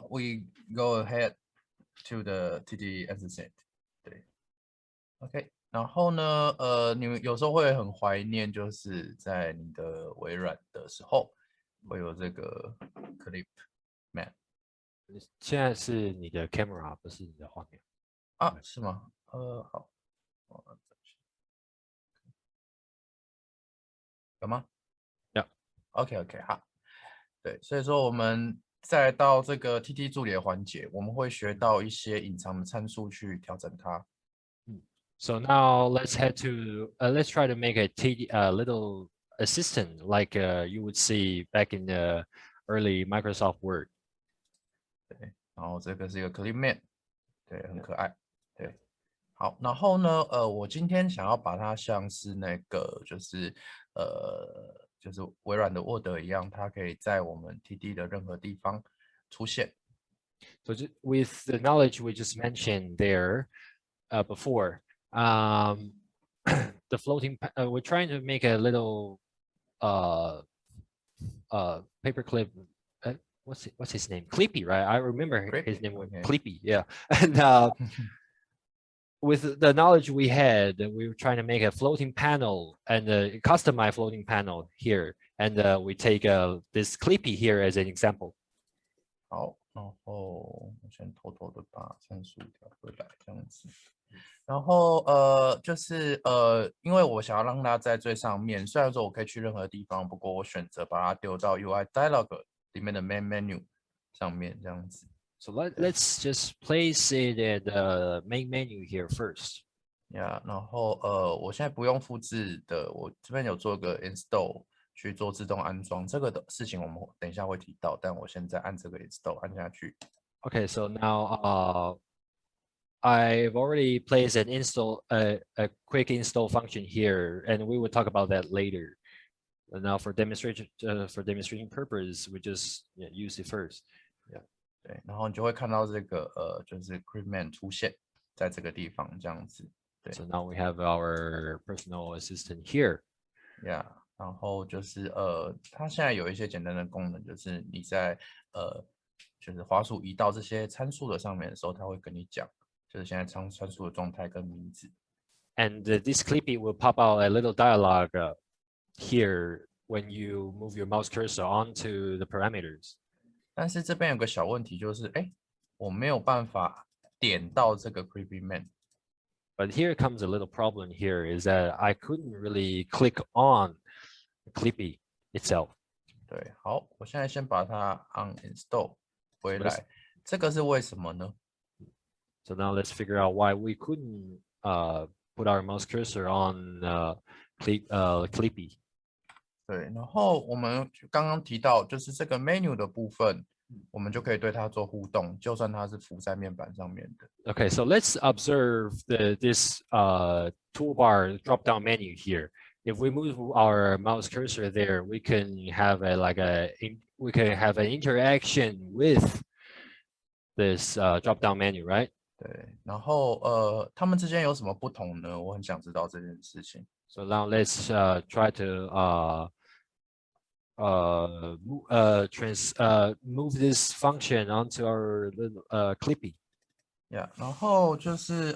we go ahead to the TDSW。对 ，OK。然后呢，你们有时候会很怀念，就是在你的微软的时候，会有这个 Clip Man 现在是你的 camera，不是你的画面啊，是吗？好，有吗？有。OK，好。对，所以说我们再到这个 TT 助理的环节，我们会学到一些隐藏的参数去调整它。So now let's head to let's try to make a little assistant like you would see back in the early Microsoft Word. 对，然后这个是一个 Clip Man，对，很可爱。对，好，然后呢，我今天想要把它像是那个就是微软的 Word 一样，它可以在我们 TD 的任何地方出现。So with the knowledge we just mentioned there before, the floating, we're trying to make a little paperclip. What's his name? Clippy, right? I remember his name was Clippy. Yeah, and with the knowledge we had, we were trying to make a floating panel and customize floating panel here, and we take this Clippy here as an example. 好，然后我先偷偷的把参数调回来，这样子。然后因为我想要让它在最上面，虽然说我可以去任何地方，不过我选择把它丢到 UI Dialog 里面的 Main Menu 上面，这样子。So let's just place it at the main menu here first. 然后我现在不用复制的，我这边有做个 Install 去做自动安装，这个的事情我们等一下会提到，但我现在按这个 Install 按下去。Okay, so now I've already placed an a quick install function here, and we will talk about that later. And now for demonstration purpose, we just use it first. 对，然后你就会看到这个就是 Clipman 出现在这个地方这样子。对 So now we have our personal assistant here. 然后就是它现在有一些简单的功能，就是你在就是滑鼠移到这些参数的上面的时候，它会跟你讲，就是现在参数的状态跟名字。And this Clippy will pop out a little dialog here when you move your mouse cursor onto the parameters. 但是这边有个小问题，就是我没有办法点到这个 Creepy Man。 But here comes a little problem here is that I couldn't really click on Clippy itself. 对，好，我现在先把它 uninstall 回来，这个是为什么呢？ So now let's figure out why we couldn't put our mouse cursor on Clippy. 对，然后我们刚刚提到，就是这个 menu 的部分，我们就可以对它做互动，就算它是浮在面板上面的。Okay, so let's observe this toolbar drop-down menu here. If we move our mouse cursor there, we can have an interaction with this drop-down menu, right? 对，然后它们之间有什么不同呢？我很想知道这件事情。So now let's try to move this function onto our Clippy. 然后就是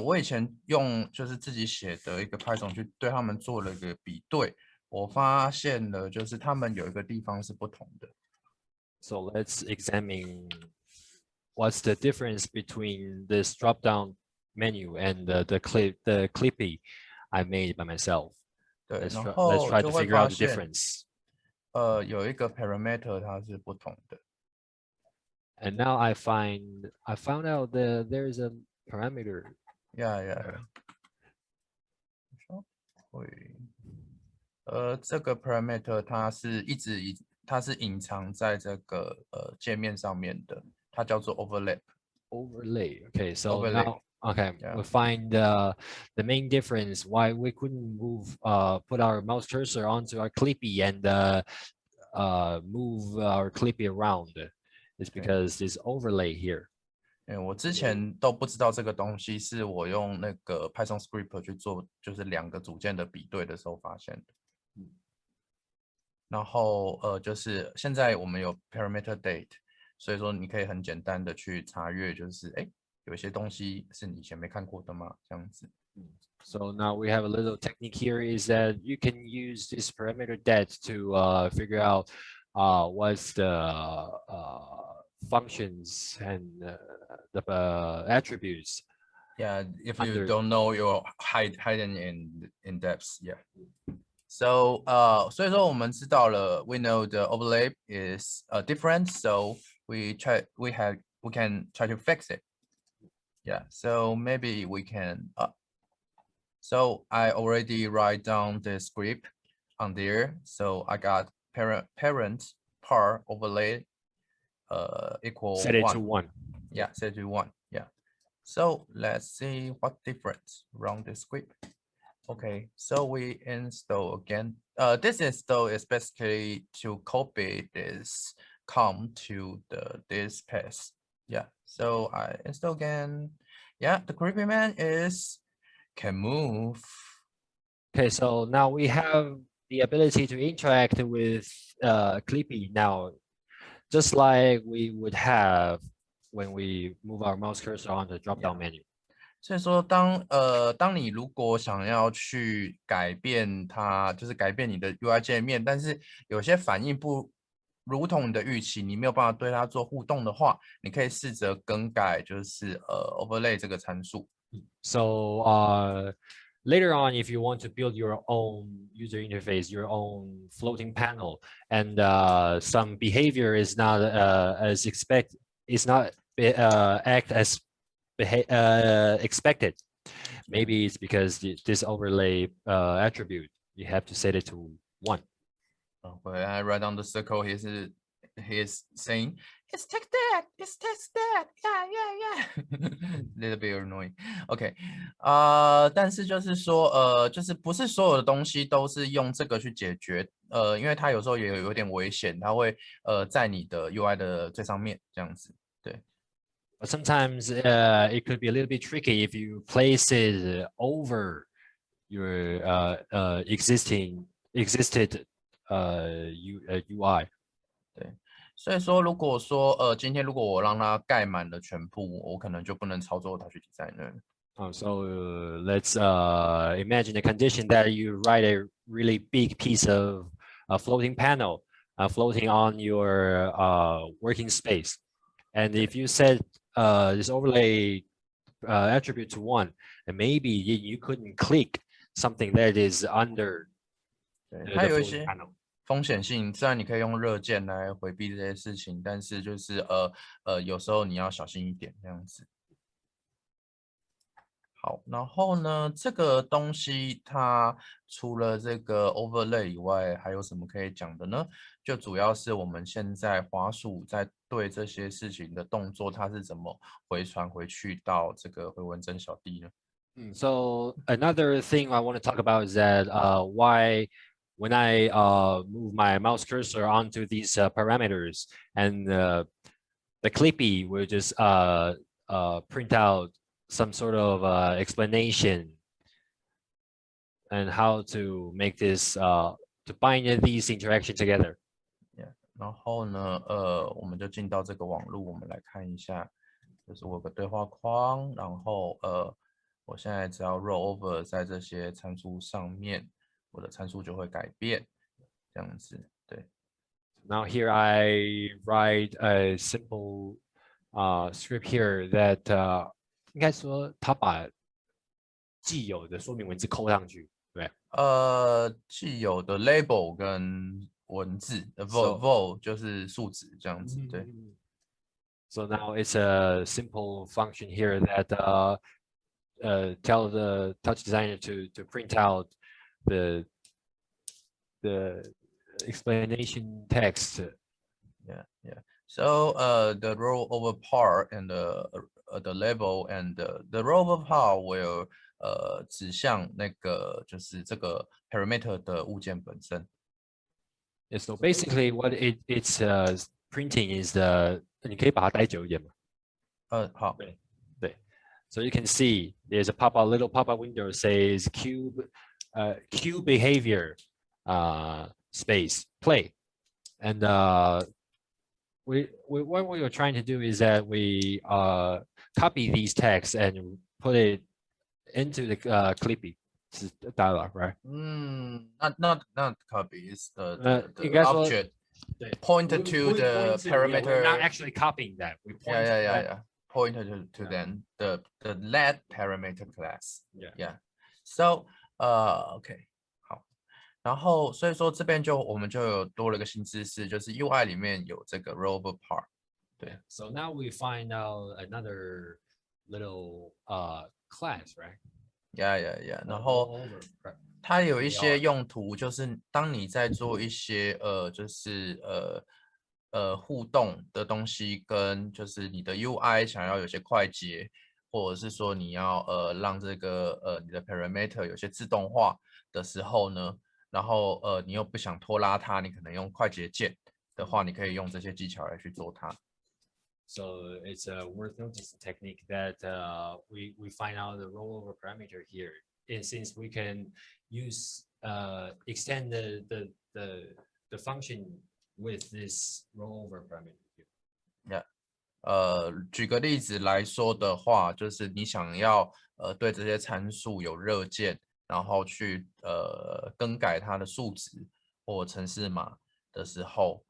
我以前用就是自己写的一个 Python 去对他们做了一个比对，我发现了就是他们有一个地方是不同的。So let's examine what's the difference between this drop-down menu and the Clippy I made by myself. 对， Let's 然 try 后 to 就会 figure out 发 the 现 difference. 有一个 parameter 它是不同的。 And now I found out that there's a parameter. 会这个 parameter 它是隐藏在这个界面上面的，它叫做 overlap。 Overlay. Okay, so Overlay. now okay, Yeah. we'll find the main difference why we couldn't put our mouse cursor onto our Clippy and move our Clippy around is because this overlay here. 我之前都不知道这个东西，是我用那个 Python script 去做，就是两个组件的比对的时候发现的。然后就是现在我们有 parameter date，所以说你可以很简单的去查阅，就是有些东西是你以前没看过的吗？这样子。So now we have a little technique here is that you can use this parameter det to figure out what's the functions and the attributes. Yeah, if you Under- don't know, you're hiding in depth. Yeah. So 所以说我们知道了 we know the overlay is different, so we can try to fix it. Yeah, so maybe we can so I already write down the script on there. So I got parent par overlay equal Set it 1. to 1. Yeah, set to 1. Yeah. So let's see what difference run the script. Okay, so we install again. This install is basically to copy this com to this path. Yeah, so I install again. Yeah, the creepy man can move. Okay, so now we have the ability to interact with Clippy now, just like we would have when we move our mouse cursor on the drop-down menu. 所以说当你如果想要去改变它，就是改变你的 UI 界面，但是有些反应不如同你的预期，你没有办法对它做互动的话，你可以试着更改就是overlay 这个参数。So later on, if you want to build your own user interface, your own floating panel, and some behavior is not as expected, is not act as expected. Maybe it's because this overlay attribute, you have to set it to 1. When I write down the circle, he's saying, it's text that, it's text that, yeah. Little bit annoying. OK，但是就是说，就是不是所有的东西都是用这个去解决，因为它有时候也有点危险，它会在你的 UI 的最上面这样子，对。But sometimes it could be a little bit tricky if you place it over your existed UI. 对，所以说如果说今天如果我让它盖满了全部，我可能就不能操作TouchDesigner。So let's imagine a condition that you write a really big piece of floating panel floating on your working space. And if you set this overlay attribute to 1, and maybe you couldn't click something that is under 对， the 它有一 floating 些 panel. 风险性，虽然你可以用热键来回避这些事情，但是就是有时候你要小心一点这样子。好，然后呢，这个东西它除了这个 overlay 以外，还有什么可以讲的呢？就主要是我们现在滑鼠在对这些事情的动作，它是怎么回传回去到这个回文针小弟呢？ So another thing I want to talk about is that why when I move my mouse cursor onto these parameters and the Clippy will just print out some sort of explanation and how to make this to bind these interactions together. Yeah. 然后呢，我们就进到这个网络，我们来看一下，就是我有个对话框，然后我现在只要 roll over 在这些参数上面，我的参数就会改变，这样子，对。Now here I write a simple script here that 应该说它把既有的说明文字扣上去，对。既有的 label 跟文字vol 就是数值这样子，对。So now it's a simple function here that tell the TouchDesigner to print out the explanation text. Yeah. So the rollover part and the label and the rollover part will 指向那个就是这个 parameter 的物件本身。Yeah, so basically what it's printing is the 你可以把它待久一点吗？好。对。So you can see there's a little pop-up window says cube behavior space play, and what we are trying to do is that we copy these texts and put it into the Clippy dialog, right? Not copy. It's the 应 the 该说 object 对 pointed to point the to, yeah, we're not parameter. actually copying that. We point Yeah, to that. yeah. Pointed to Yeah. then the let parameter class. Yeah. Yeah. So OK 好，然后所以说这边我们就有多了一个新知识，就是 UI 里面有这个 rover part。对 So now we find out another little class, right? Yeah。然后 Over, right? 它有一 They 些 are. 用途，就是当你在做一些就是互动的东西，跟就是你的 UI 想要有些快捷，或者是说你要让这个你的 parameter 有些自动化的时候呢，然后你又不想拖拉它，你可能用快捷键的话，你可以用这些技巧来去做它。So it's a worth noticing technique that we find out the rollover parameter here. And since we can use extend the function with this rollover parameter here. 举个例子来说的话，就是你想要对这些参数有热键，然后去更改它的数值或程式码的时候，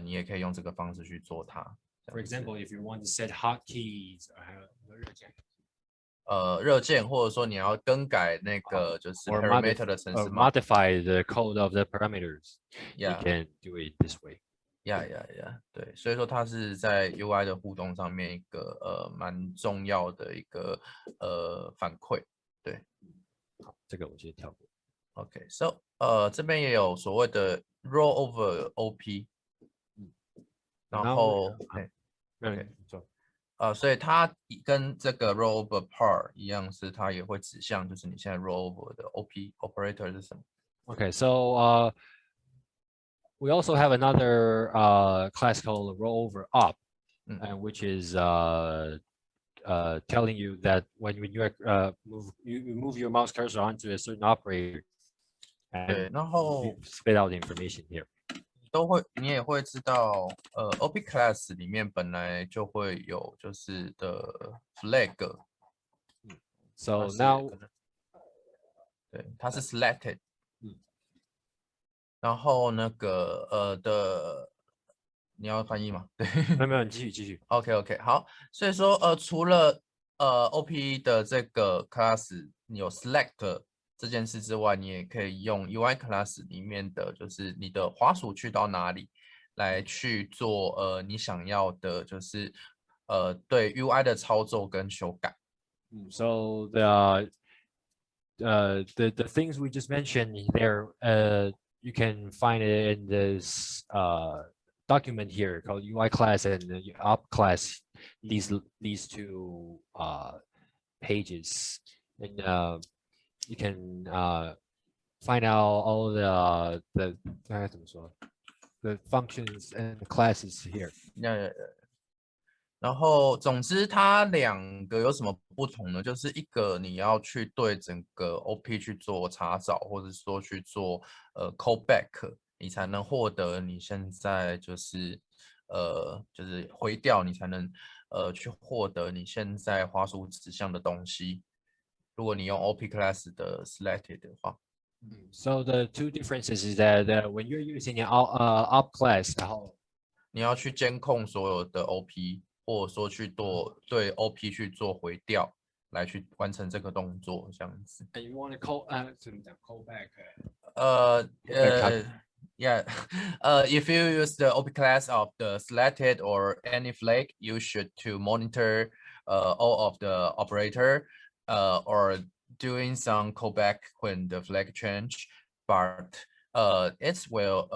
你也可以用这个方式去做它。For example, if you want to set hotkeys, 热键，或者说你要更改那个就是 or parameter 的程式码。 modify the code of the parameters, you Yeah. can do it this way. Yeah，对，所以说它是在 UI 的互动上面一个蛮重要的一个反馈，对。好，这个我先跳过。OK，so 这边也有所谓的 rollover OP，然后所以它跟这个 rollover part 一样，是它也会指向就是你现在 rollover 的 OP operator 是什么。Okay, so we also have another class called rollover up, and which is telling you that when you move your mouse cursor onto a certain operator, 对， and 然后 spit out the information here. 你也会知道，OP class 里面本来就会有就是的 flag， So now 对，它是 selected， 然后那个你要翻译吗？对，没有，你继续。OK， 好，所以说除了OP 的这个 class 你有 select 这件事之外，你也可以用 UI class 里面的就是你的滑鼠去到哪里来去做你想要的就是对 UI 的操作跟修改。So the things we just mentioned there, you can find it in this document here called UI class and the op class. These two pages, and you can find out all the functions and the classes here. 然后总之它两个有什么不同呢？就是一个你要去对整个 OP 去做查找，或者说去做callback， 你才能获得你现在就是就是回调，你才能去获得你现在滑鼠指向的东西。如果你用 OP class 的 selected 的话。So the two differences is that when you're using an op class, 然后你要去监控所有的 OP， 或者说去对 OP 去做回调，来去完成这个动作，这样子。And you want to call back? Yeah. If you use the OP class of the selected or any flag, you should to monitor all of the operator or doing some callback when the flag change, but it will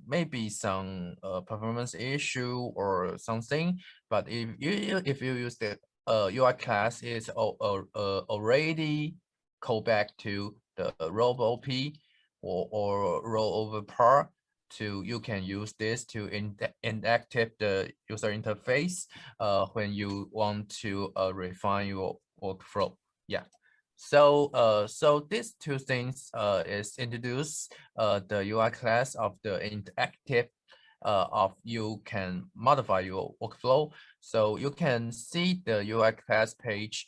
maybe some performance issue or something. But if you use the UI class, is already callback to the robo OP or rollover part. You can use this to inactive the user interface when you want to refine your workflow. Yeah. So these two things is introduce the UI class of the interactive of you can modify your workflow. So you can see the UI class page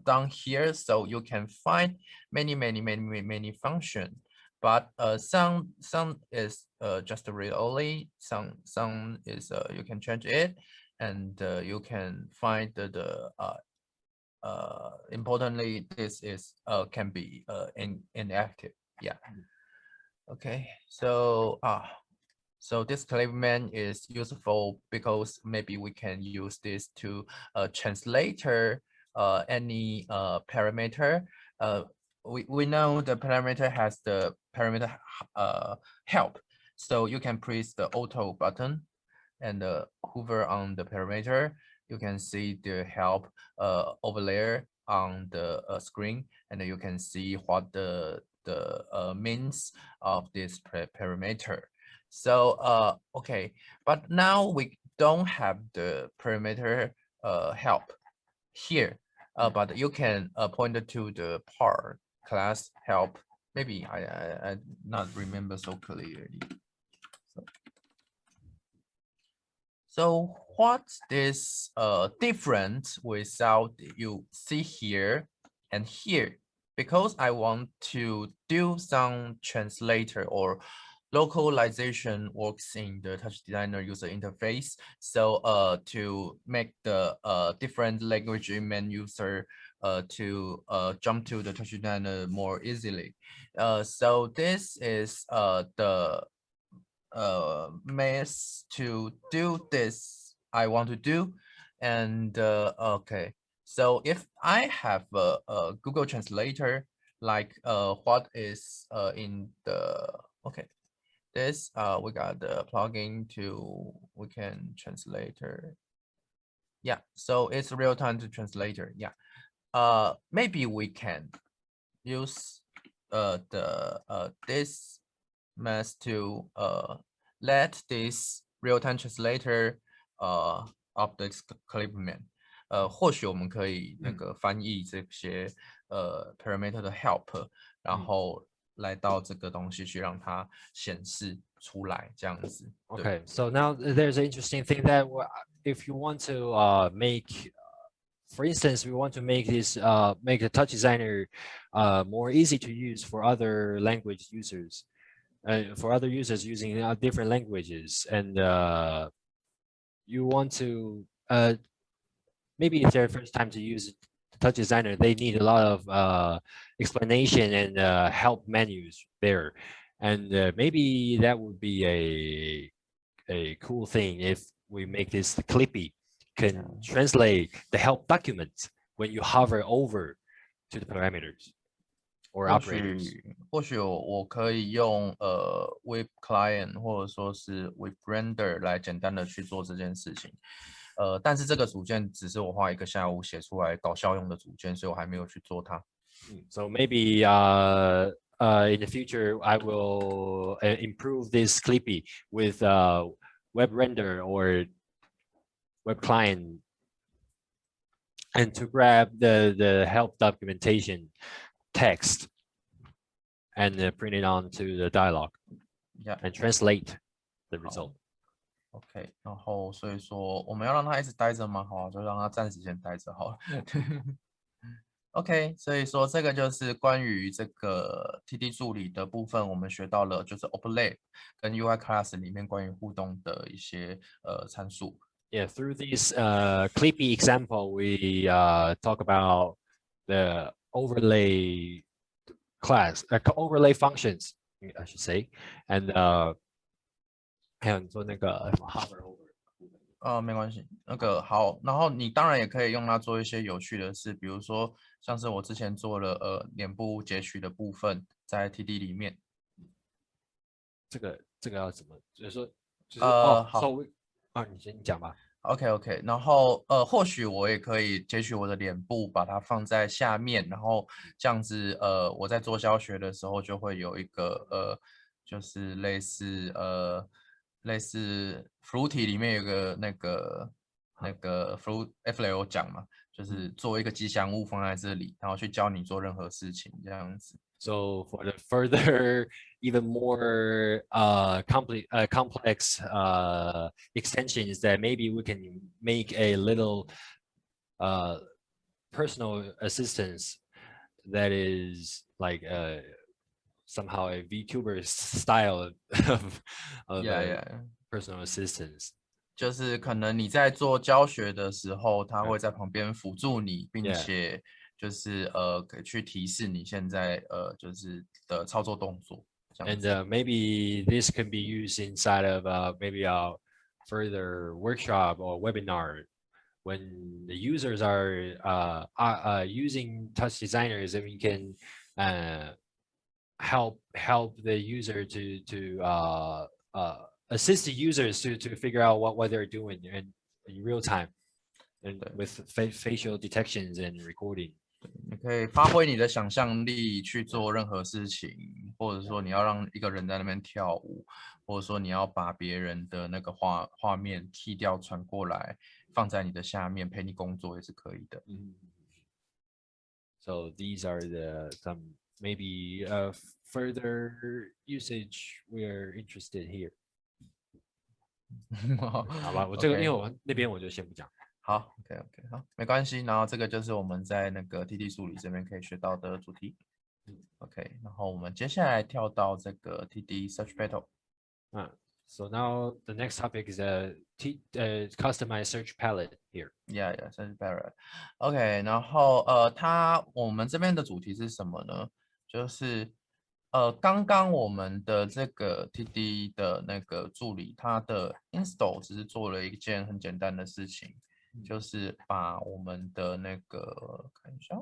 down here. So you can find many function. But some is just read only. Some is you can change it, and you can find the importantly, this is can be inactive. Yeah. Okay. So this clipman is useful because maybe we can use this to translator any parameter. We know the parameter has the parameter help. So you can press the auto button and hover on the parameter. You can see the help overlay on the screen, and you can see what the means of this parameter. So okay, but now we don't have the parameter help here, but you can point to the part class help. Maybe I not remember so clearly. So what's this difference without you see here and here? Because I want to do some translator or localization works in the TouchDesigner user interface. So to make the different language main user to jump to the TouchDesigner more easily. So this is the means to do this I want to do. And okay, so if I have a Google Translator, like what is in the, okay, this we got the plugin to, we can translator. Yeah, so it's real-time to translator. Yeah, maybe we can use this mesh to let this real-time translator of the clipman. 或许我们可以那个翻译这些parameter 的 help，然后来到这个东西去让它显示出来这样子。Okay, so now there's an interesting thing that if you want to make, for instance, we want to make this make the TouchDesigner more easy to use for other language users, for other users using different languages, and you want to maybe it's their first time to use TouchDesigner, they need a lot of explanation and help menus there, and maybe that would be a cool thing if we make this clippy, can translate the help documents when you hover over to the parameters or operators. 或许我可以用Web Client 或者说是 Web Render 来简单的去做这件事情。但是这个组件只是我花1个下午写出来搞笑用的组件，所以我还没有去做它。So maybe in the future I will improve this clippy with web render or web client, and to grab the help documentation text and print it onto the dialog, and translate the result. OK， 然后所以说我们要让它一直待着吗？好，就让它暂时先待着好了。OK， 所以说这个就是关于这个 TD 助理的部分，我们学到了就是 overlay 跟 UI class 里面关于互动的一些参数。Yeah, through this clippy example, we talk about the overlay class, overlay functions, I should say, and 还有你说那个什么 hover over。没关系，那个好，然后你当然也可以用它做一些有趣的事，比如说像是我之前做了脸部截取的部分在 TD 里面。这个要怎么？就是说，好，你先讲吧。OK， 然后或许我也可以截取我的脸部，把它放在下面，然后这样子我在做教学的时候就会有一个就是类似 Fruity 里面有个那个 FLL 讲嘛，就是做一个吉祥物放在这里，然后去教你做任何事情这样子。So for the further, even more complex extensions that maybe we can make a little personal assistance that is like somehow a VTuber style of Yeah, yeah. personal assistance. 就是可能你在做教学的时候，他嗯会在旁边辅助你，并 Yeah. 且就是可以去提示你现在就是的操作动作这样 And 子。maybe this can be used inside of maybe a further workshop or webinar when the users are using TouchDesigners, and we can help the user to assist the users to figure out what they're doing in real time and with facial detections and recording. 你可以发挥你的想象力去做任何事情，或者说你要让一个人在那边跳舞，或者说你要把别人的那个画面剃掉传过来，放在你的下面陪你工作也是可以的。So these are some maybe further usage we're interested here. 好吧，我这个因为我那边我就先不讲。好 ，OK， 好，没关系。然后这个就是我们在那个 TD 数理这边可以学到的主题。OK， 然后我们接下来跳到这个 TD Search Battle。So now the next topic is customized search palette here. Yeah, Search Palette. OK， 然后我们这边的主题是什么呢？就是刚刚我们的这个 TD 的那个助理，它的 install 只是做了一件很简单的事情。就是把我们的那个看一下，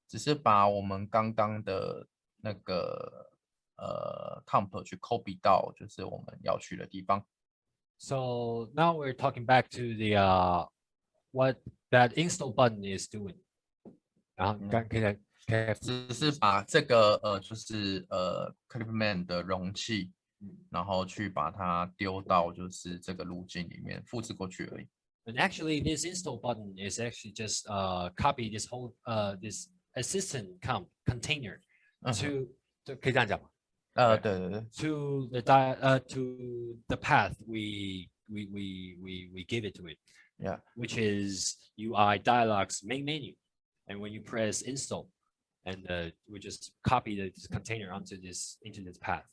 只是把我们刚刚的那个comp 去 copy 到就是我们要去的地方。So now we're talking back to the what that install button is doing. 然后只是把这个就是Clipman 的容器。然后去把它丢到就是这个路径里面复制过去而已。And actually, this install button is actually just copy this whole this assistant container to 可以这样讲吗？对。To the path we give it to it. Yeah. Which is UI dialogue's main menu, and when you press install, and we just copy this container into this path.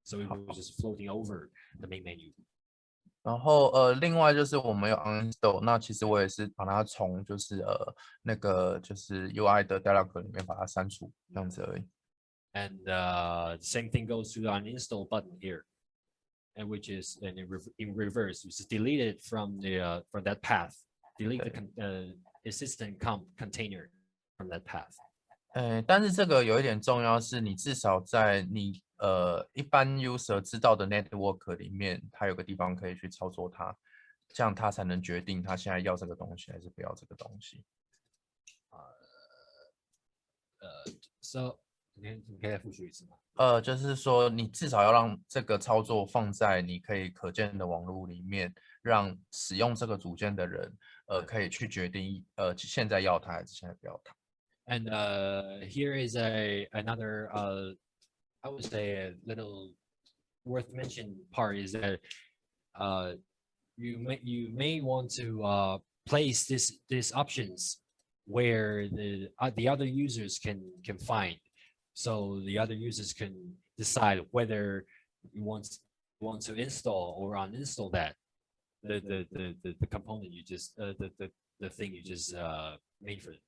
So it was just floating over the main menu. 然后另外就是我们有 uninstall， 那其实我也是把它从就是那个就是 UI 的 dialog 里面把它删除，这样子而已。And the same thing goes to the uninstall button here, and which is in reverse, which is deleted from that path. Delete the assistant container from that path. 但是这个有一点重要，是你至少在你一般 user 知道的 network 里面，它有个地方可以去操作它，这样他才能决定他现在要这个东西还是不要这个东西。So 你可以再复述一次吗？就是说你至少要让这个操作放在你可以可见的网络里面，让使用这个组件的人可以去决定现在要它还是现在不要它。And here is another I would say a little worth mentioning part is that you may want to place these options where the other users can find, so the other users can decide whether you want to install or uninstall that the component you just the thing you just made for them.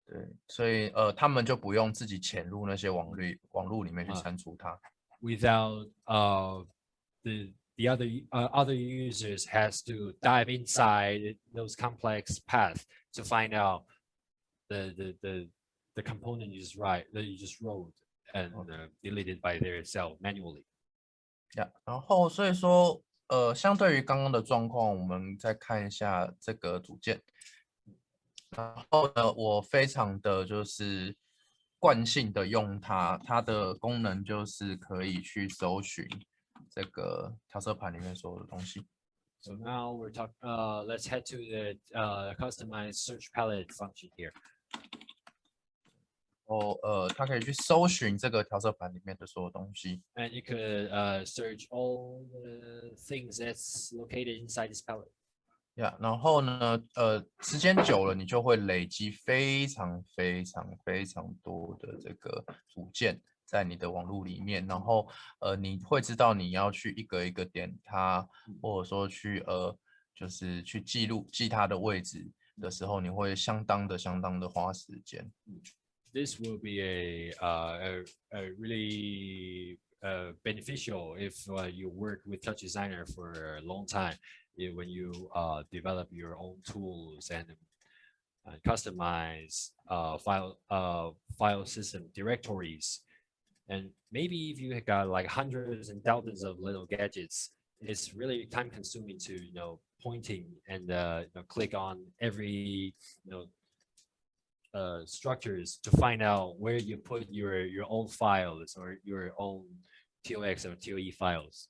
对，所以他们就不用自己潜入那些网络里面去删除它。Without the other users has to dive inside those complex paths to find out the component you just wrote and deleted by themselves manually. Yeah, 然后所以说相对于刚刚的状况，我们再看一下这个组件。然后呢，我非常的就是惯性的用它，它的功能就是可以去搜寻这个调色盘里面所有的东西。So now we're talking. Let's head to the customized search palette function here. 它可以去搜寻这个调色盘里面的所有东西。And you could search all the things that's located inside this palette. 然后呢，时间久了，你就会累积非常多的这个组件在你的网络里面，然后你会知道你要去一个一个点它，或者说去就是去记它的位置的时候，你会相当的花时间。This will be a really beneficial if you work with TouchDesigner for a long time. When you develop your own tools and customize file system directories, and maybe if you got like hundreds and thousands of little gadgets, it's really time consuming to pointing and click on every structures to find out where you put your own files or your own TOX or TOE files.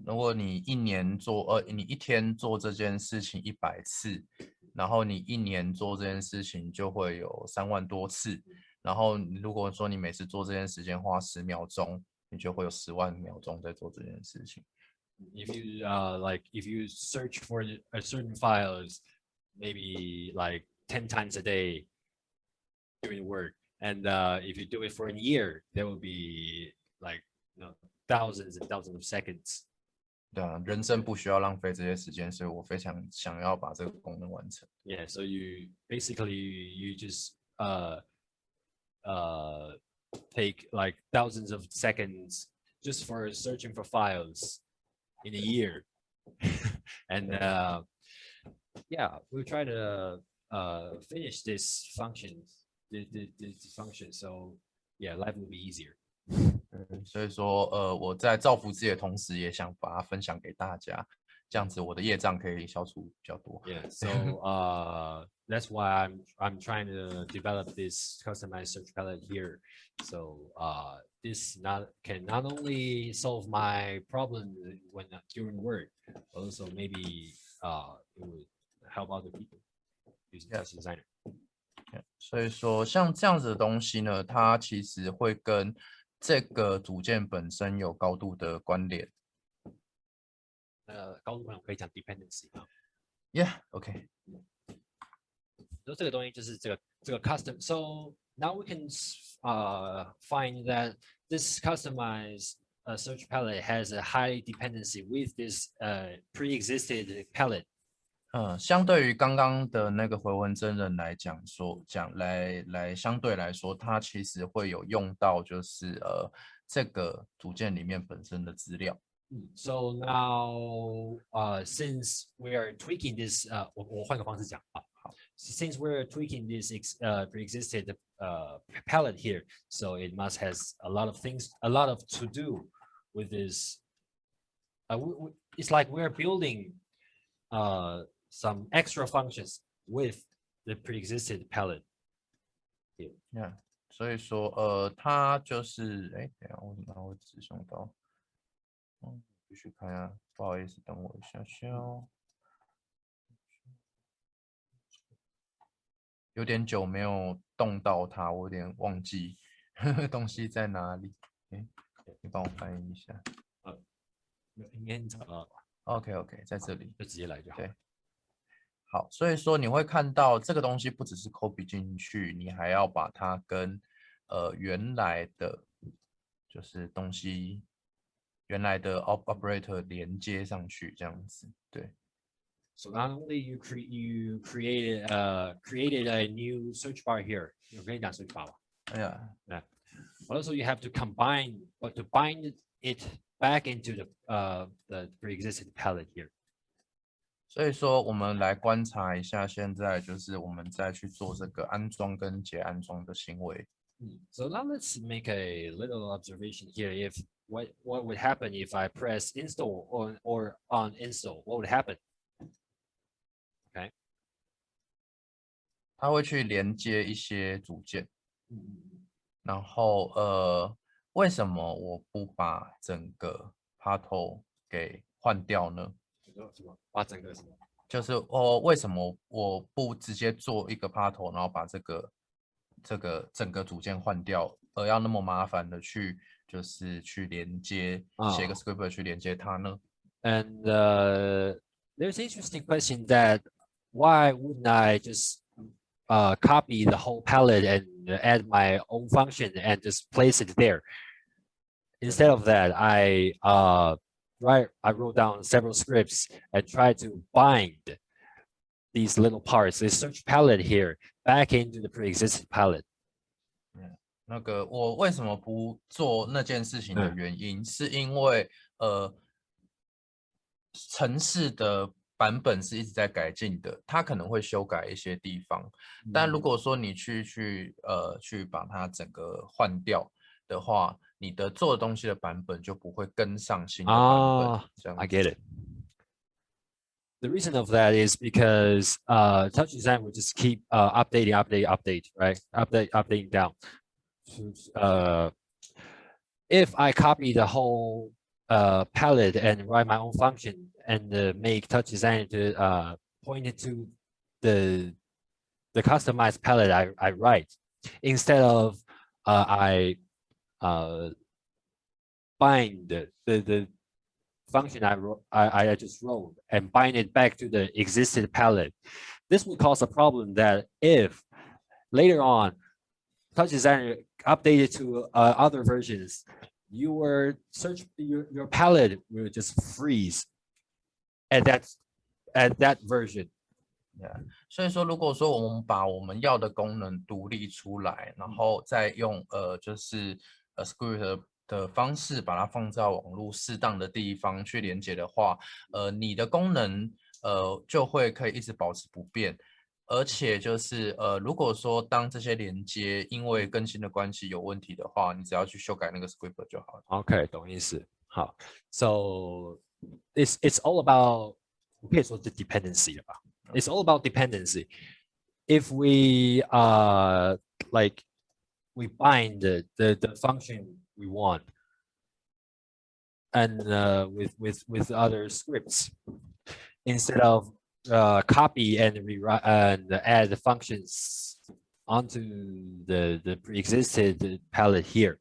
如果你你一天做这件事情100次，然后你一年做这件事情就会有3万多次，然后如果说你每次做这件时间花10秒钟，你就会有10万秒钟在做这件事情。If you search for a certain files, maybe like 10 times a day doing work, and if you do it for a year, there will be like thousands and thousands of seconds. 对啊，人生不需要浪费这些时间，所以我非常想要把这个功能完成。Yeah, so you just take like thousands of seconds just for searching for files in a year. And yeah, we'll try to finish this function, so yeah, life will be easier. 所以说我在造福自己的同时，也想把它分享给大家，这样子我的业障可以消除比较多。Yeah, so that's why I'm trying to develop this customized search palette here. So this can not only solve my problem when during work, but also maybe it would help other people using TouchDesigner. 所以说像这样子的东西呢，它其实会跟这个组件本身有高度的关联。高度关联可以讲 dependency 啊。Yeah, OK. 就这个东西就是这个 custom. So now we can find that this customized search palette has a high dependency with this pre-existed palette. 相对于刚刚的那个回文真人来相对来说，它其实会有用到就是这个组件里面本身的资料。So now, since we are tweaking this, 我换个方式讲啊。Since we're tweaking this pre-existed palette here, so it must has a lot of things, a lot of to do with this. It's like we're building some extra functions with the pre-existed palette. Yeah. 所以说它就是等一下，为什么它会直送到？继续看啊，不好意思，等我一下下哦。有点久没有动到它，我有点忘记东西在哪里。你帮我翻译一下。应该找到吧 OK， 在这里，就直接来就好。对，好，所以说你会看到这个东西不只是 copy 进去，你还要把它跟原来的就是东西原来的 operator 连接上去，这样子，对。So not only you created a new search bar here. 我跟你讲 search bar 吧。Yeah. But also you have to combine or to bind it back into the pre-existing palette here. 所以说我们来观察一下，现在就是我们再去做这个安装跟解安装的行为。So now let's make a little observation here. If what would happen if I press install or uninstall? What would happen? Okay. 它会去连接一些组件，然后为什么我不把整个 part 给换掉呢？把整个什么？就是为什么我不直接做一个 part，然后把这个这个整个组件换掉，而要那么麻烦的去就是去连接写个 script 去连接它呢？ And there's an interesting question that why wouldn't I just copy the whole palette and add my own function and just place it there? Instead of that, I wrote down several scripts and tried to bind these little parts, this search palette here, back into the pre-existing palette. 那个我为什么不做那件事情的原因，是因为程式的版本是一直在改进的，它可能会修改一些地方。但如果说你去把它整个换掉的话，你的做的东西的版本就不会跟上新的版本。这样 I get it. The reason of that is because TouchDesigner will just keep updating, right? Updating down. If I copy the whole palette and write my own function and make TouchDesigner to point it to the customized palette I write, instead of I bind the function I just wrote and bind it back to the existing palette. This would cause a problem that if later on TouchDesigner updated to other versions, your palette will just freeze at that version. Yeah. 所以说，如果说我们把我们要的功能独立出来，然后再用就是script 的方式把它放在网络适当的地方去连接的话，你的功能就会可以一直保持不变，而且就是如果说当这些连接因为更新的关系有问题的话，你只要去修改那个 script 就好了。OK， 懂意思。好 ，So it's all about 我可以说是 dependency 了吧？ It's all about dependency. If we like we bind the function we want and with other scripts instead of copy and rewrite and add the functions onto the pre-existing palette here.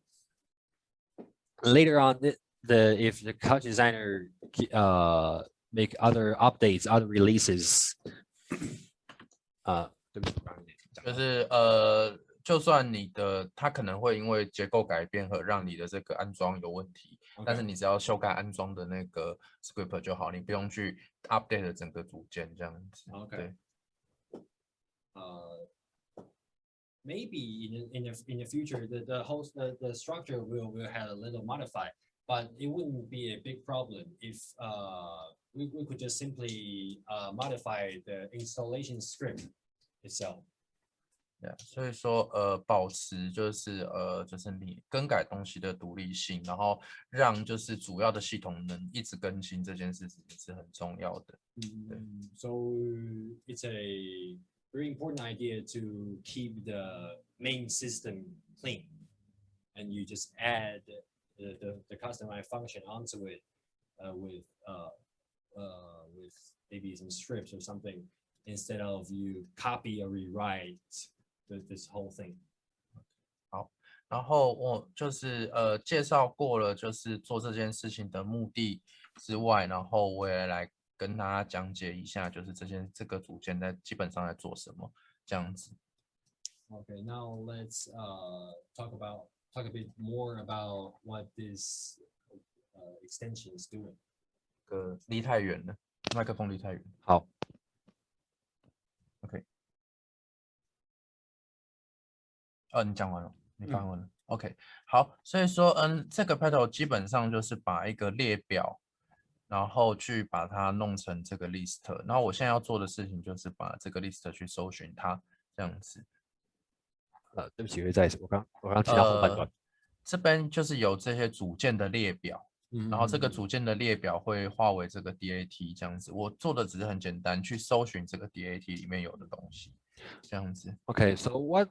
Later on, if the TouchDesigner make other updates, other releases, 就是就算你的它可能会因为结构改变和让你的这个安装有问题，但是你只要修改安装的那个 script 就好，你不用去 update 整个组件这样子。Okay. Maybe in the future the whole the structure will have a little modified, but it wouldn't be a big problem if we could just simply modify the installation script itself. Yeah, 所以说保持就是就是你更改东西的独立性，然后让就是主要的系统能一直更新这件事情是很重要的。So it's a very important idea to keep the main system clean, and you just add the customized function onto it with maybe some scripts or something instead of you copy or rewrite this whole thing. 好，然后我就是介绍过了，就是做这件事情的目的之外，然后我也来跟大家讲解一下，就是这个组件基本上在做什么这样子。Okay, now let's talk a bit more about what this extension is doing. 离太远了，麦克风离太远。好 ，OK。你讲完了，你发完了。OK， 好，所以说，这个 pattern 基本上就是把一个列表，然后去把它弄成这个 list。然后我现在要做的事情就是把这个 list 去搜寻它，这样子。对不起，会再一次，我刚听到后半段。这边就是有这些组件的列表，然后这个组件的列表会化为这个 DAT 这样子。我做的只是很简单，去搜寻这个 DAT 里面有的东西。这样子。Okay, so what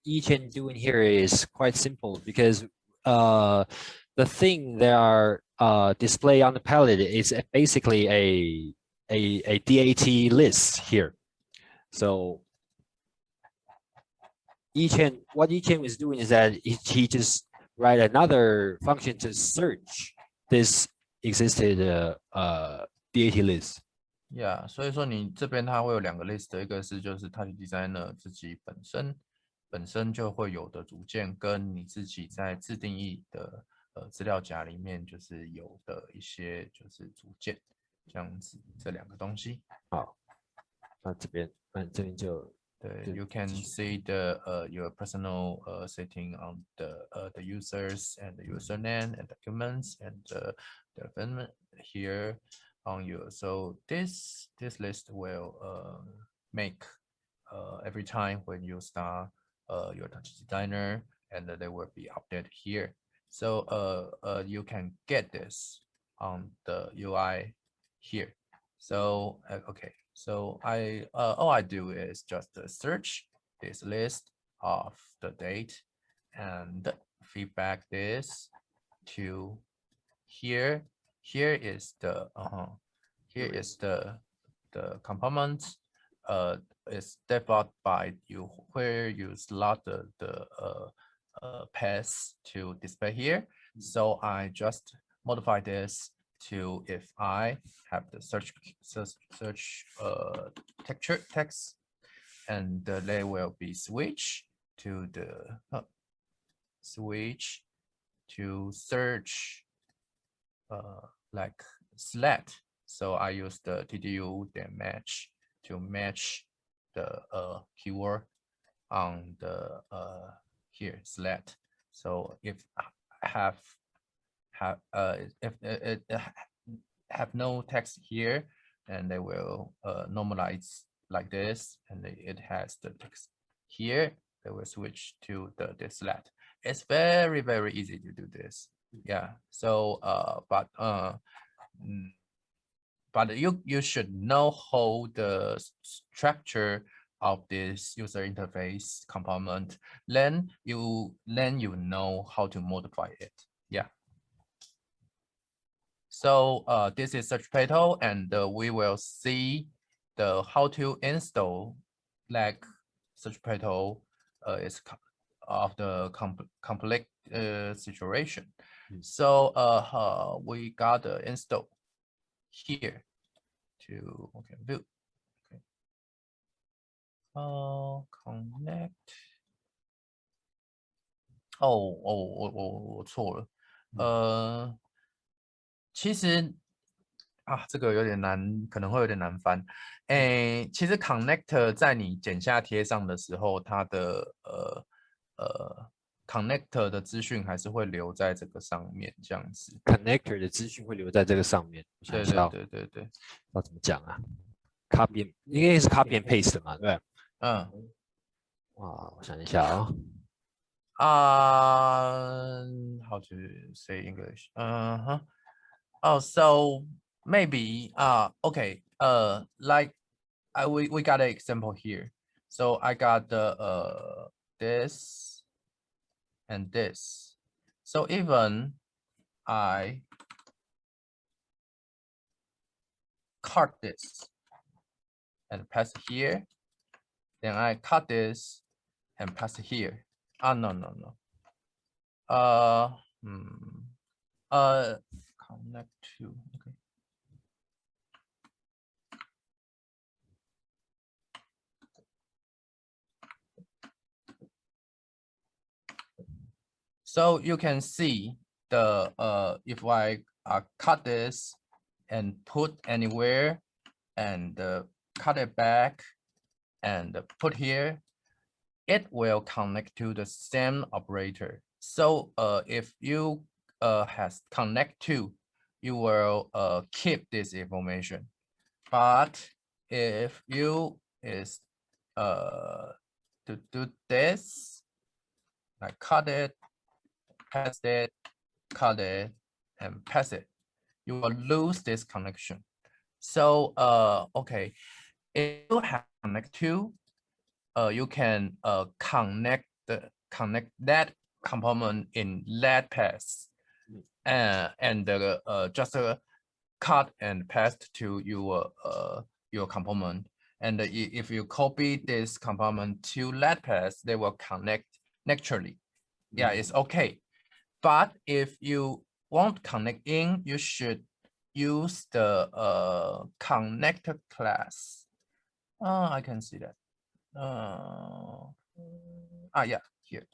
Yichen doing here is quite simple because the thing that are display on the palette is basically a DAT list here. So what Yichen was doing is that he just write another function to search this existed DAT list. Yeah，所以说你这边它会有2个 list，一个是就是 TouchDesigner 自己本身就会有的组件，跟你自己在自定义的资料夹里面就是有的一些就是组件，这样子这2个东西。好，那这边就对 ，you can see the your personal setting on the users and the username and documents and the development here on you. So this list will make every time when you start your TouchDesigner, and they will be updated here. So you can get this on the UI here. So okay, so all I do is just search this list of the date and feedback this to here. Here is the component is developed by you, where you slot the path to display here. So I just modify this to if I have the search text, and they will be switch to the switch to search like select. So I use the TDU then match to match the keyword on the here select. So if I if it have no text here, and they will normalize like this, and it has the text here, they will switch to the select. It's very easy to do this. Yeah. So but you should know how the structure of this user interface component, then you know how to modify it. Yeah. So this is search petal, and we will see the how to install like search petal is of the complete situation. So we got the install here to view. Okay. Connect. 我错了。其实这个有点难，可能会有点难翻。其实 connector 在你剪下贴上的时候，它的connector 的资讯还是会留在这个上面，这样子。connector 的资讯会留在这个上面。对，要怎么讲啊 ？copy 应该是 copy and paste 嘛，对。我想一下啊。How to say English? Oh, so maybe okay. Like we got an example here. So I got the this and this. So even I cut this and pass here, then I cut this and pass here. No. Connect to, okay. So you can see the if I cut this and put anywhere, and cut it back and put here, it will connect to the same operator. So if you has connect to, you will keep this information. But if you is to do this, like cut it, paste it, cut it, and pass it, you will lose this connection. So okay, if you have connect to, you can connect that component in that path, and just cut and paste to your component, And if you copy this compartment to LastPass, they will connect naturally. Yeah, it's okay. But if you won't connect in, you should use the connector class. I can see that. Yeah, here.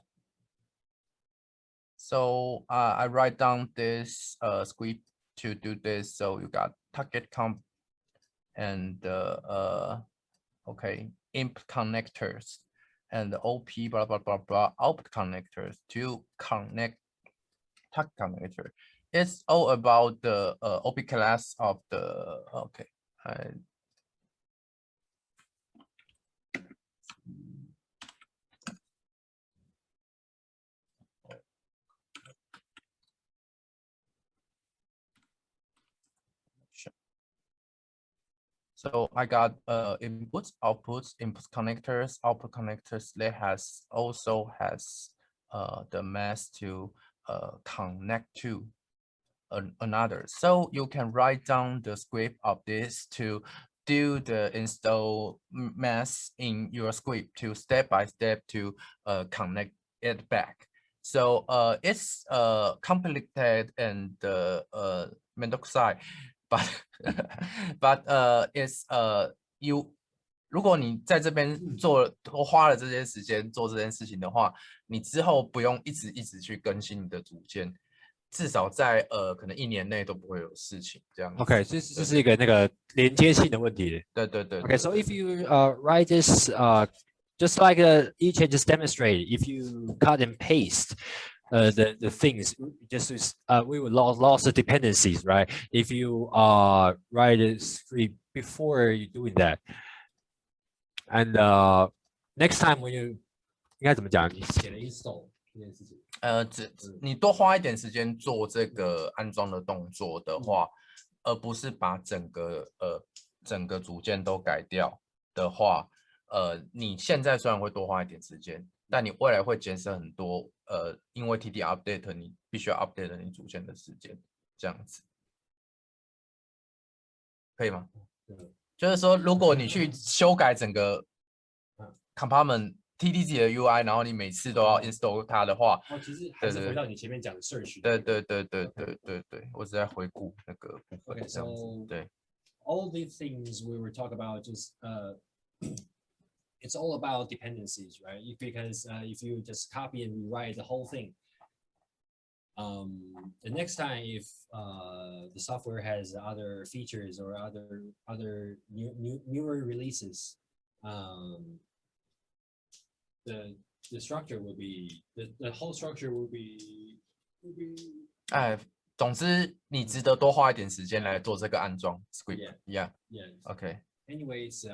So I write down this script to do this. So you got target comp and okay, imp connectors and OP blah blah blah blah output connectors to connect target connector. It's all about the OP class of the okay. So I got inputs, outputs, input connectors, output connectors. They also has the mask to connect to another. So you can write down the script of this to do the install mask in your script to step by step to connect it back. So it's complicated and monoxide, but but it's you 如果你在这边多花了这些时间做这件事情的话，你之后不用一直去更新你的组件，至少在可能1年内都不会有事情这样子。OK，这是一个那个连接性的问题。对对对。Okay, so if you write this just like Yichen just demonstrated, if you cut and paste the things, just we would lost the dependencies, right? If you write a script before you doing that, and next time when you 应该怎么讲？你写了 install 这件事情。你多花一点时间做这个安装的动作的话，而不是把整个组件都改掉的话，你现在虽然会多花一点时间，但你未来会节省很多因为 TD update 你必须要 update 你组件的时间，这样子，可以吗？就是说，如果你去修改整个 compartment TDG 的 UI， 然后你每次都要 install 它的话，其实还是回到你前面讲的 search。对，我是在回顾那个部分。Okay, so 对 all these things we were talking about just it's all about dependencies, right? Because if you just copy and rewrite the whole thing, the next time if the software has other features or other newer releases, the structure will be the whole structure will be 总之你值得多花一点时间来做这个安装 script。Yeah. Okay. Anyways,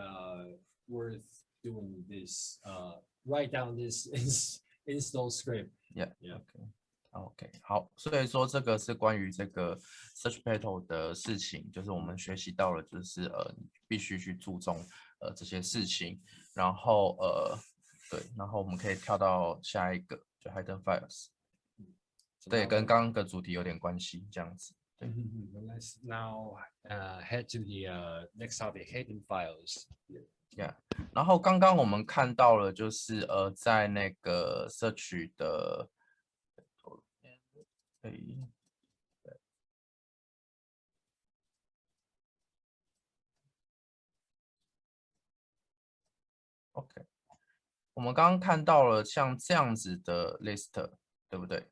worth doing this. Write down this install script. Yeah. OK， 好，所以说这个是关于这个 search battle 的事情，就是我们学习到了，就是你必须去注重这些事情，然后对，然后我们可以跳到下一个，就 hidden files， 对，跟刚刚的主题有点关系，这样子。对。Let's now head to the next topic, hidden files. Yeah， 然后刚刚我们看到了，就是在那个search的，OK， 我们刚刚看到了像这样子的 list， 对不对？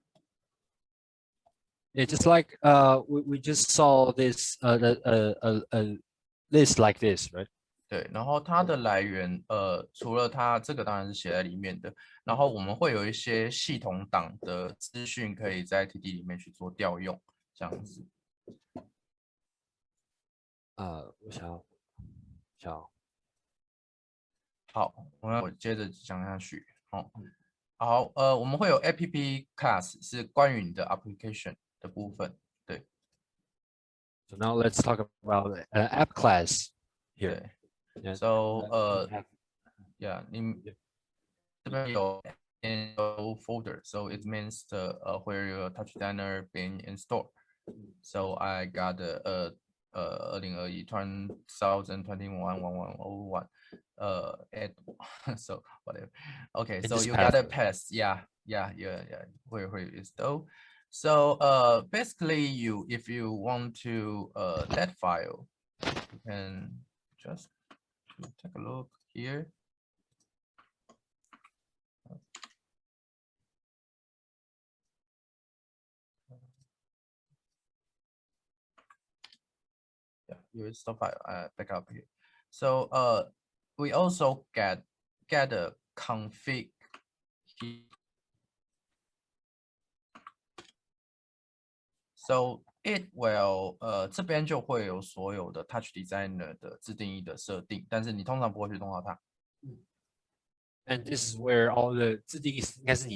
Yeah, just like we just saw this list like this, right? 对，然后它的来源，除了它这个当然是写在里面的，然后我们会有一些系统档的资讯可以在 TD 里面去做调用，这样子。我想要。好，我接着讲下去。好，我们会有 app class 是关于你的 application 的部分，对。So now let's talk about app class here. Yeah. So yeah, 你这边有 folder, so it means where your TouchDesigner being installed. So I got 2021 2021 add so whatever. Okay, so you gotta pass. Yeah. Where is though? So basically if you want to that file, you can just take a look here. Yeah, here's the file back up here. So we also get a config here. So it will 这边就会有所有的 TouchDesigner 的自定义的设定，但是你通常不会去动到它。And this is where all the 自定义应该是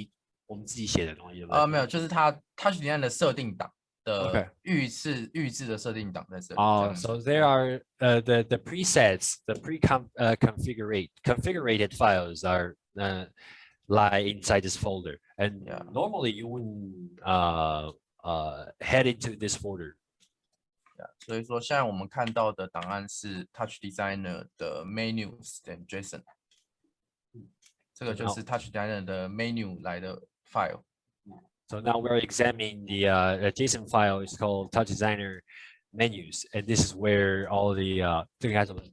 我们自己写的东西。没有，就是它 TouchDesigner 的设定档的预置的设定档在这里。So there are the presets, the configured files are lie inside this folder, and normally you wouldn't head into this folder. 所以说现在我们看到的档案是 TouchDesigner 的 menus 等 JSON， 这个就是 TouchDesigner 的 menu 来的 file。So now we're examining the JSON file. It's called TouchDesigner menus, and this is where all the 这个该怎么？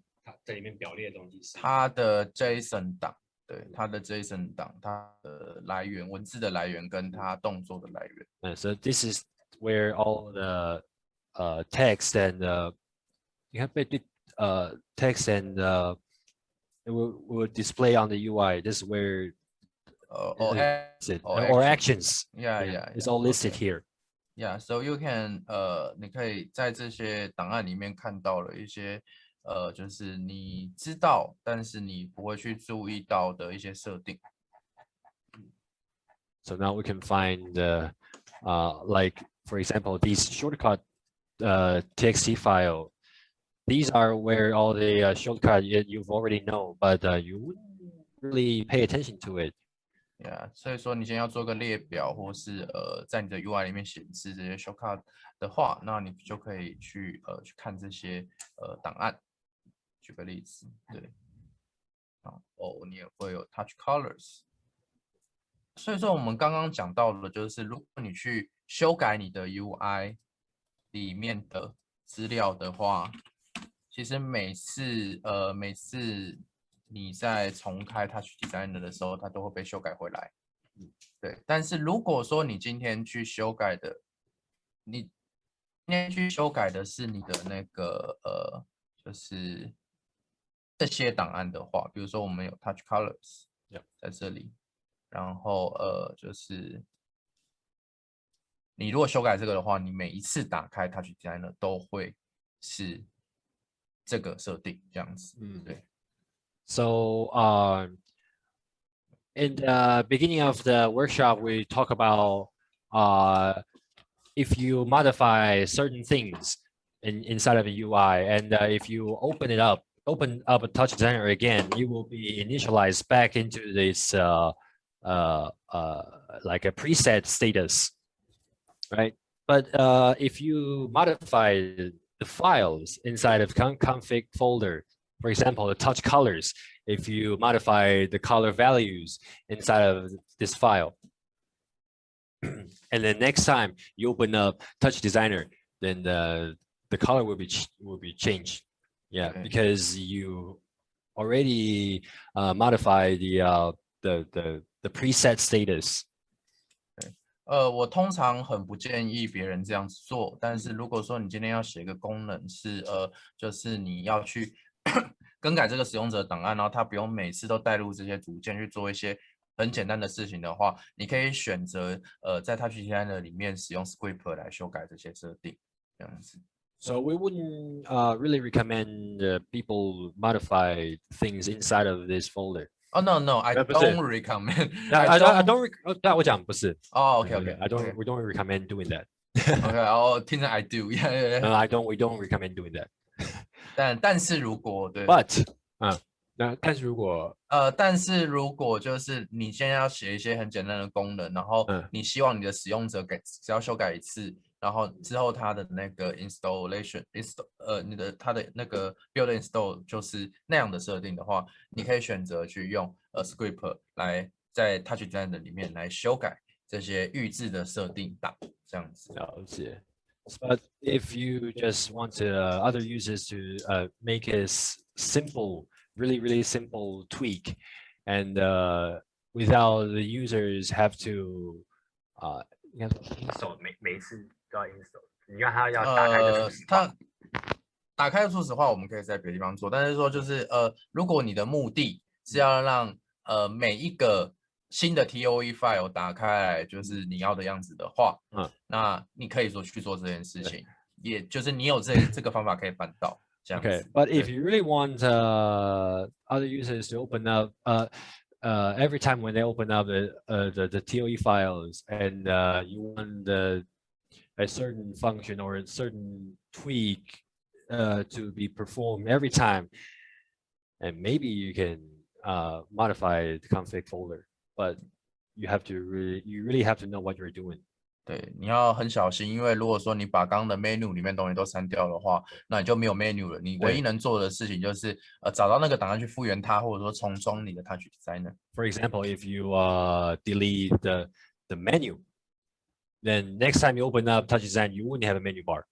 在里面表列的东西是它的 JSON 档，对，它的 JSON 档，它的来源，文字的来源跟它动作的来源。So this is where all the text and you have text and it will display on the UI. This is where or actions. Yeah. It's all listed here. Yeah, so you can 你可以在这些档案里面看到了一些就是你知道，但是你不会去注意到的一些设定。So now we can find like for example these shortcut txt file. These are where all the shortcut you've already know, but you wouldn't really pay attention to it. Yeah, 所以说你先要做个列表，或是在你的 UI 里面显示这些 shortcut 的话，那你就可以去看这些档案。举个例子，对，然后你也会有 touch colors。所以说我们刚刚讲到的就是，如果你去修改你的 UI 里面的资料的话，其实每次你在重开 TouchDesigner 的时候，它都会被修改回来。对，但是如果说你今天去修改的，你今天去修改的是你的那个就是这些档案的话，比如说我们有 Touch Colors 在这里，然后就是你如果修改这个的话，你每一次打开 TouchDesigner 都会是这个设定这样子。对。So in the beginning of the workshop, we talk about if you modify certain things inside of a UI, and if you open up a TouchDesigner again, you will be initialized back into this like a preset status, right? But if you modify the files inside of config folder, for example, the touch colors, if you modify the color values inside of this file, and then next time you open up TouchDesigner, then the color will be changed. Yeah, because you already modify the preset status. 我通常很不建议别人这样子做，但是如果说你今天要写一个功能是就是你要去更改这个使用者档案，然后它不用每次都带入这些组件去做一些很简单的事情的话，你可以选择在 TouchDesigner 里面使用 script 来修改这些设定，这样子。So we wouldn't really recommend people modify things inside of this folder. Oh no, I don't recommend. I don't. 那我讲不是。Oh, okay. We don't recommend doing that. Okay, 哦，听着 I do. Yeah. No, we don't recommend doing that. 但是如果对。But 但是如果但是如果就是你现在要写一些很简单的功能，然后你希望你的使用者只要修改一次，然后之后它的那个 它的那个 build install 就是那样的设定的话，你可以选择去用script 来在 TouchDesigner 里面来修改这些预置的设定档，这样子。了解。But if you just want to, other users to make a simple, really simple tweak, and without the users have to 应该说 install 每次都要 install，你让他要打开就初始化。它打开的初始化我们可以在别的地方做，但是说就是如果你的目的是要让每一个新的 TOE file 打开来就是你要的样子的话，那你可以说去做这件事情，也就是你有这个方法可以办到。Okay, but if you really want other users to open up every time when they open up the TOE files, and you want a certain function or a certain tweak to be performed every time, and maybe you can modify the config folder, but you really have to know what you're doing. 对，你要很小心，因为如果说你把刚刚的 menu 里面东西都删掉的话，那你就没有 menu 了。你唯一能做的事情就是找到那个档案去复原它，或者说重装你的 TouchDesigner。For example, if you delete the menu, then next time you open up TouchDesign, you wouldn't have a menu bar.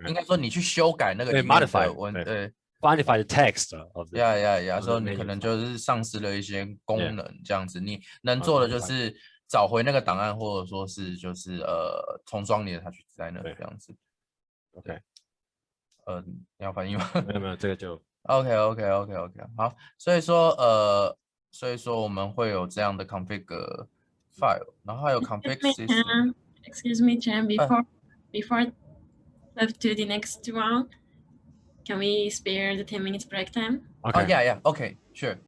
应该说你去修改那个里面的 modify the text of the 所以你可能就是丧失了一些功能，这样子。你能做的就是找回那个档案，或者说是就是重装你的TouchDesigner这样子。OK，你要翻译吗？没有，这个就 OK，好，所以说我们会有这样的 config file， 然后还有 config system。Excuse me, Chan, before move to the next round, can we spare the 10 minutes break time? Okay. Yeah, okay, sure.